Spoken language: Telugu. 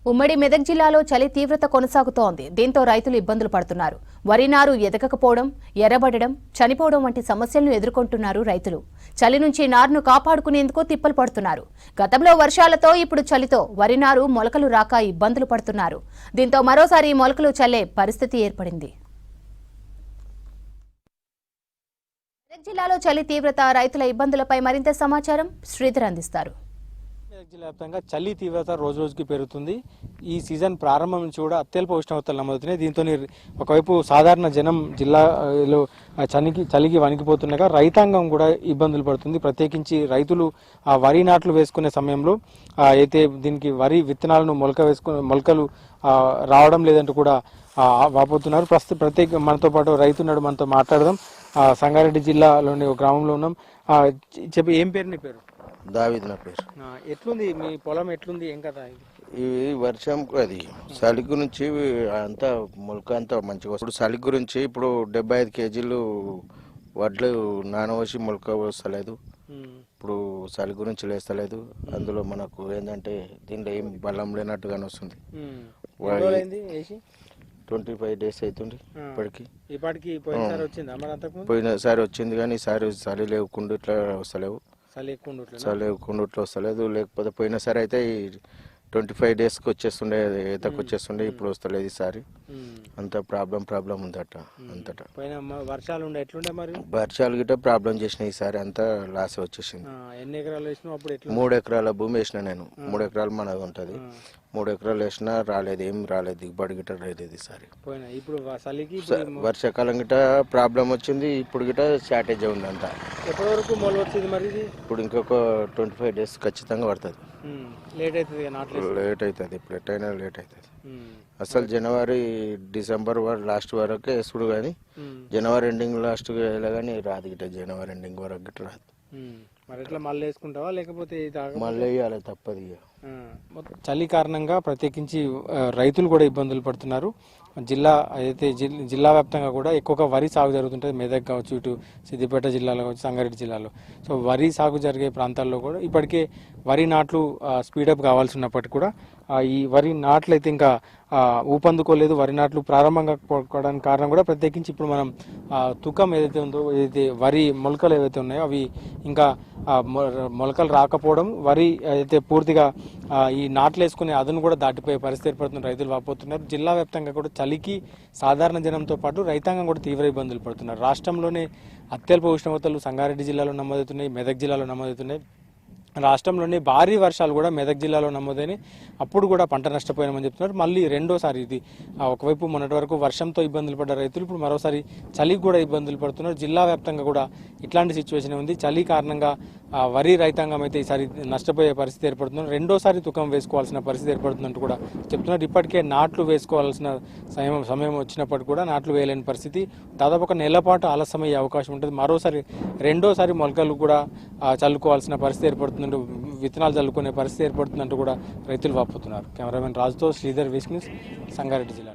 ఉమ్మడి మెదక్ జిల్లాలో చలి తీవ్రత కొనసాగుతోంది. దీంతో రైతులు ఇబ్బందులు పడుతున్నారు. వరి నారు ఎదగకపోవడం, ఎర్రబడడం, చనిపోవడం వంటి సమస్యలను ఎదుర్కొంటున్నారు రైతులు. చలి నుంచి నారును కాపాడుకునేందుకు తిప్పలు పడుతున్నారు. గతంలో వర్షాలతో ఇప్పుడు చలితో వరి నారు మొలకలు రాక ఇబ్బందులు పడుతున్నారు. దీంతో మరోసారి మొలకలు చల్లే పరిస్థితి ఏర్పడింది. మెదక్ జిల్లాలో చలి తీవ్రత, రైతుల ఇబ్బందులపై మరింత సమాచారం శ్రీధర్ అందిస్తారు. జిల్లా వ్యాప్తంగా చలి తీవ్రత రోజు రోజుకి పెరుగుతుంది. ఈ సీజన్ ప్రారంభం నుంచి కూడా అత్యల్ప ఉష్ణోగ్రతలు నమోదుతున్నాయి. దీంతో ఒకవైపు సాధారణ జనం జిల్లాలో చలికి వణికిపోతుండగా రైతాంగం కూడా ఇబ్బందులు పడుతుంది. ప్రత్యేకించి రైతులు ఆ వరి నాట్లు వేసుకునే సమయంలో అయితే దీనికి వరి విత్తనాలను మొలకలు రావడం లేదంటూ కూడా వాపోతున్నారు. ప్రత్యేక మనతో పాటు రైతున్నాడు, మనతో మాట్లాడదాం. సంగారెడ్డి జిల్లాలోని ఒక గ్రామంలో ఉన్నాం. చెప్పి ఏం పేరు నీ పేరు? దావీద్ నా పేరు. ఎట్లుంది మీ పొలం, ఎట్లుంది, ఏం కదా? ఇవి వర్షం అది చలి గురించి అంతా మొలక అంతా మంచిగా వస్తుంది. చలి గురించి ఇప్పుడు 75 కేజీలు వడ్లు నానవసి మొలక వస్తలేదు. ఇప్పుడు చలి గురించి లేస్తలేదు. అందులో మనకు ఏంటంటే దీంట్లో ఏం బలం లేనట్టుగానే వస్తుంది. 25 డేస్ అవుతుంది ఇప్పటికి. పోయినసారి వచ్చింది కానీ ఈసారి చలి లేకుండా ఇట్లా వస్తలేవు. చలి ఎక్కువ వస్తలేదు. లేకపోతే పోయినసారి అయితే 25 డేస్కి వచ్చేస్తుండే, ఈతకు వచ్చేస్తుండే. ఇప్పుడు వస్తలేదు ఈసారి. అంత ప్రాబ్లం ఉందట అంతటా. వర్షాలు ఎట్లుండే మరి? వర్షాలు గిట్ట ప్రాబ్లం చేసినాయి. ఈసారి అంతా లాస్ వచ్చేసింది. ఎన్ని ఎకరాలు వేసినా? అప్పుడు 3 ఎకరాల భూమి వేసిన నేను. 3 ఎకరాలు మనది ఉంటది. 3 ఎకరాలు వేసినా రాలేదు, ఏం రాలేదు, దిగుబడి గిట్ట రాలేదు ఈసారి. ఇప్పుడు వర్షాకాలం గిట్ట ప్రాబ్లం వచ్చింది. ఇప్పుడు గిట్ట షార్టేజ్ ఉంది అంతా. ఎప్పటి వరకు మొల వచ్చింది మరి? ఇప్పుడు ఇంకొక 25 డేస్ ఖచ్చితంగా పడుతుంది. లేట్ అవుతుంది. ఇప్పుడు ఎట్టయినా లేట్ అవుతుంది. అసలు జనవరి డిసెంబర్ లాస్ట్ వరకే వేసుడు కానీ జనవరి ఎండింగ్ లాస్ట్ కానీ రాదు గిట్ట. జనవరి ఎండింగ్ వరకు గిట్ట రాదు. మరి ఎట్లా మళ్ళీ వేసుకుంటావా లేకపోతే మళ్ళీ వేయాలి, తప్పదు. చలి కారణంగా ప్రత్యేకించి రైతులు కూడా ఇబ్బందులు పడుతున్నారు. జిల్లా వ్యాప్తంగా కూడా ఎక్కువగా వరి సాగు జరుగుతుంటుంది. మెదక్ కావచ్చు, ఇటు సిద్దిపేట జిల్లాలో కావచ్చు, సంగారెడ్డి జిల్లాలో. సో వరి సాగు జరిగే ప్రాంతాల్లో కూడా ఇప్పటికే వరి నాట్లు స్పీడప్ కావాల్సి ఉన్నప్పటికీ కూడా ఈ వరి నాట్లు అయితే ఇంకా ఊపందుకోలేదు. వరి నాట్లు ప్రారంభంగా కావడానికి కారణం కూడా ప్రత్యేకించి ఇప్పుడు మనం తూకం ఏదైతే ఉందో, ఏదైతే వరి మొలకలు ఏవైతే ఉన్నాయో అవి ఇంకా మొలకలు రాకపోవడం, వరి అయితే పూర్తిగా ఈ నాట్లు వేసుకునే అదును కూడా దాటిపోయే పరిస్థితి ఏర్పడుతున్న రైతులు వాపోతున్నారు. జిల్లా వ్యాప్తంగా కూడా చలికి సాధారణ జనంతో పాటు రైతాంగం కూడా తీవ్ర ఇబ్బందులు పడుతున్నారు. రాష్ట్రంలోనే అత్యల్ప ఉష్ణోగ్రతలు సంగారెడ్డి జిల్లాలో నమోదవుతున్నాయి, మెదక్ జిల్లాలో నమోదవుతున్నాయి. రాష్ట్రంలోని భారీ వర్షాలు కూడా మెదక్ జిల్లాలో నమోదైన అప్పుడు కూడా పంట నష్టపోయినామని చెప్తున్నారు. మళ్ళీ రెండోసారి ఇది ఒకవైపు మొన్నటి వరకు వర్షంతో ఇబ్బందులు పడ్డ రైతులు ఇప్పుడు మరోసారి చలికి కూడా ఇబ్బందులు పడుతున్నారు. జిల్లా వ్యాప్తంగా కూడా ఇట్లాంటి సిచ్యువేషన్ ఉంది. చలి కారణంగా వరి రైతాంగం అయితే ఈసారి నష్టపోయే పరిస్థితి ఏర్పడుతుంది. రెండోసారి తుకం వేసుకోవాల్సిన పరిస్థితి ఏర్పడుతుందంటూ కూడా చెప్తున్నారు. ఇప్పటికే నాట్లు వేసుకోవాల్సిన సమయం వచ్చినప్పటికీ కూడా నాట్లు వేయలేని పరిస్థితి. దాదాపు ఒక నెల పాటు ఆలస్యమయ్యే అవకాశం ఉంటుంది. మరోసారి రెండోసారి మొలకలు కూడా చల్లుకోవాల్సిన పరిస్థితి ఏర్పడుతుంది. విత్తనాలు చల్లుకునే పరిస్థితి ఏర్పడుతుందంటూ కూడా రైతులు వాపోతున్నారు. కెమెరామెన్ రాజుతో శ్రీధర్, విస్మిస్, సంగారెడ్డి జిల్లా.